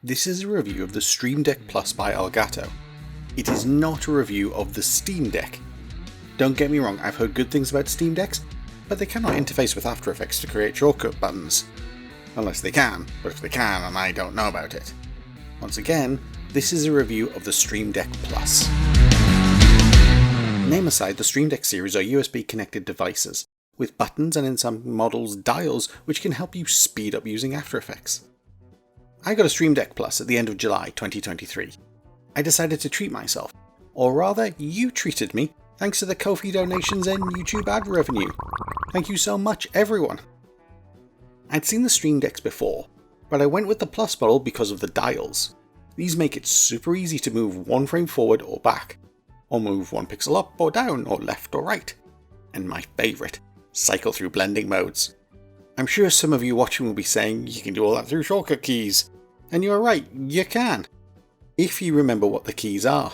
This is a review of the StreamDeck Plus by Elgato. It is not a review of the Steam Deck. Don't get me wrong, I've heard good things about Steam Decks, but they cannot interface with After Effects to create shortcut buttons. Unless they can, but if they can, and I don't know about it. Once again, this is a review of the StreamDeck Plus. Name aside, the StreamDeck series are USB connected devices, with buttons and in some models dials which can help you speed up using After Effects. I got a StreamDeck Plus at the end of July 2023. I decided to treat myself, or rather, you treated me, thanks to the Ko-fi donations and YouTube ad revenue. Thank you so much, everyone. I'd seen the Stream Decks before, but I went with the Plus model because of the dials. These make it super easy to move one frame forward or back, or move one pixel up or down, or left or right. And my favourite, cycle through blending modes. I'm sure some of you watching will be saying you can do all that through shortcut keys. And you're right, you can. If you remember what the keys are.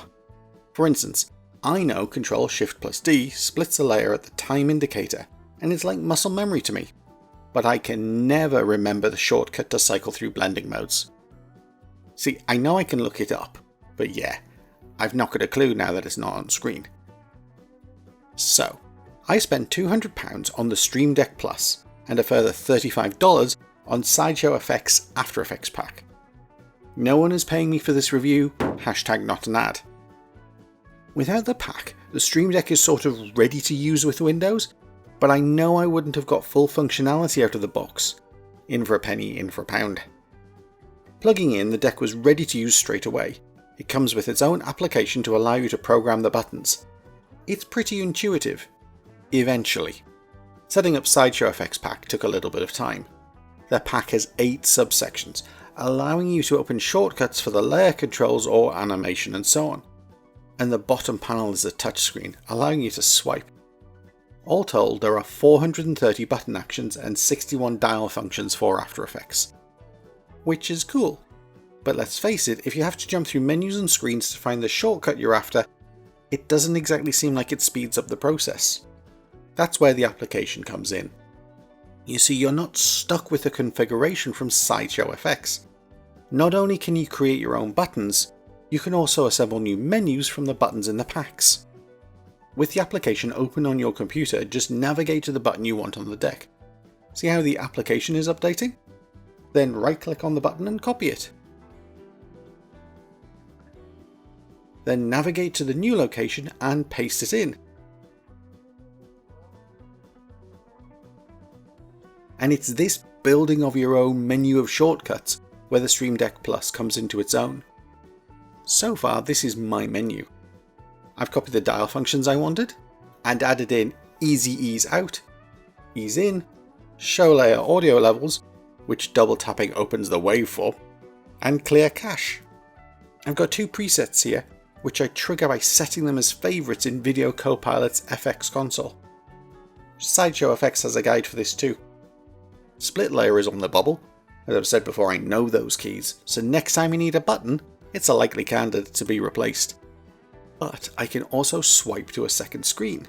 For instance, I know Ctrl+Shift+D splits a layer at the time indicator, and it's like muscle memory to me. But I can never remember the shortcut to cycle through blending modes. See, I know I can look it up, but yeah, I've not got a clue now that it's not on screen. So, I spent £200 on the StreamDeck Plus, and a further $35 on SideShowFX After Effects pack. No one is paying me for this review, #not an ad. Without the pack, the Stream Deck is sort of ready to use with Windows, but I know I wouldn't have got full functionality out of the box. In for a penny, in for a pound. Plugging in, the deck was ready to use straight away. It comes with its own application to allow you to program the buttons. It's pretty intuitive. Eventually. Setting up SideShowFX pack took a little bit of time. The pack has 8 subsections, allowing you to open shortcuts for the layer controls or animation and so on. And the bottom panel is a touchscreen, allowing you to swipe. All told, there are 430 button actions and 61 dial functions for After Effects. Which is cool. But let's face it, if you have to jump through menus and screens to find the shortcut you're after, it doesn't exactly seem like it speeds up the process. That's where the application comes in. You see, you're not stuck with a configuration from SideShowFX. Not only can you create your own buttons, you can also assemble new menus from the buttons in the packs. With the application open on your computer, just navigate to the button you want on the deck. See how the application is updating? Then right-click on the button and copy it. Then navigate to the new location and paste it in. And it's this building of your own menu of shortcuts where the StreamDeck Plus comes into its own. So far, this is my menu. I've copied the dial functions I wanted, and added in Easy Ease Out, Ease In, Show Layer Audio Levels, which double tapping opens the waveform, and Clear Cache. I've got 2 presets here, which I trigger by setting them as favourites in Video Copilot's FX console. SideShowFX has a guide for this too. Split layer is on the bubble. As I've said before, I know those keys, so next time you need a button, it's a likely candidate to be replaced. But I can also swipe to a second screen.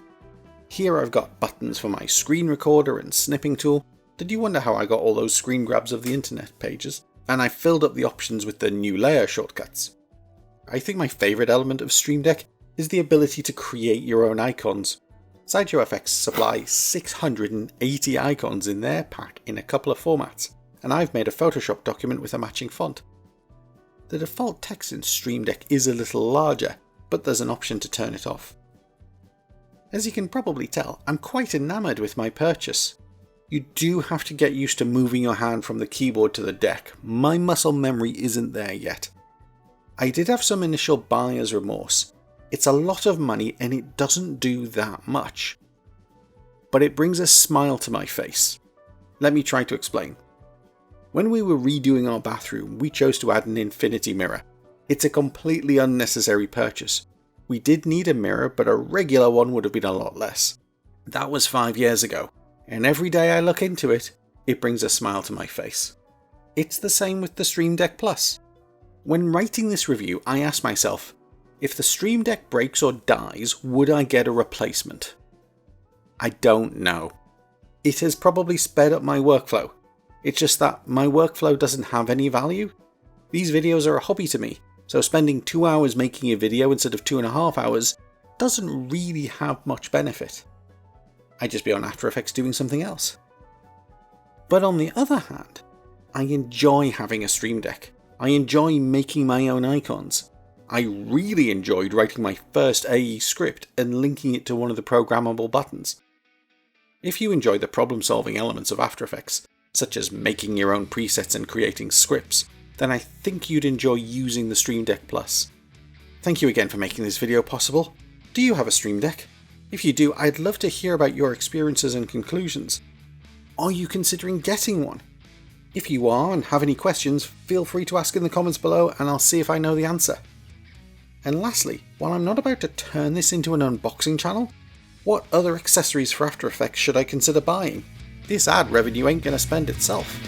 Here I've got buttons for my screen recorder and snipping tool. Did you wonder how I got all those screen grabs of the internet pages? And I filled up the options with the new layer shortcuts. I think my favourite element of Stream Deck is the ability to create your own icons. SideShowFX supply 680 icons in their pack in a couple of formats, and I've made a Photoshop document with a matching font. The default text in Stream Deck is a little larger, but there's an option to turn it off. As you can probably tell, I'm quite enamoured with my purchase. You do have to get used to moving your hand from the keyboard to the deck. My muscle memory isn't there yet. I did have some initial buyer's remorse. It's a lot of money and it doesn't do that much. But it brings a smile to my face. Let me try to explain. When we were redoing our bathroom, we chose to add an infinity mirror. It's a completely unnecessary purchase. We did need a mirror, but a regular one would have been a lot less. That was 5 years ago, and every day I look into it, it brings a smile to my face. It's the same with the Stream Deck Plus. When writing this review, I asked myself, if the Stream Deck breaks or dies, would I get a replacement? I don't know. It has probably sped up my workflow. It's just that my workflow doesn't have any value. These videos are a hobby to me, so spending 2 hours making a video instead of 2.5 hours doesn't really have much benefit. I'd just be on After Effects doing something else. But on the other hand, I enjoy having a Stream Deck. I enjoy making my own icons. I really enjoyed writing my first AE script and linking it to one of the programmable buttons. If you enjoy the problem-solving elements of After Effects, such as making your own presets and creating scripts, then I think you'd enjoy using the Stream Deck Plus. Thank you again for making this video possible. Do you have a Stream Deck? If you do, I'd love to hear about your experiences and conclusions. Are you considering getting one? If you are and have any questions, feel free to ask in the comments below and I'll see if I know the answer. And lastly, while I'm not about to turn this into an unboxing channel, what other accessories for After Effects should I consider buying? This ad revenue ain't gonna spend itself.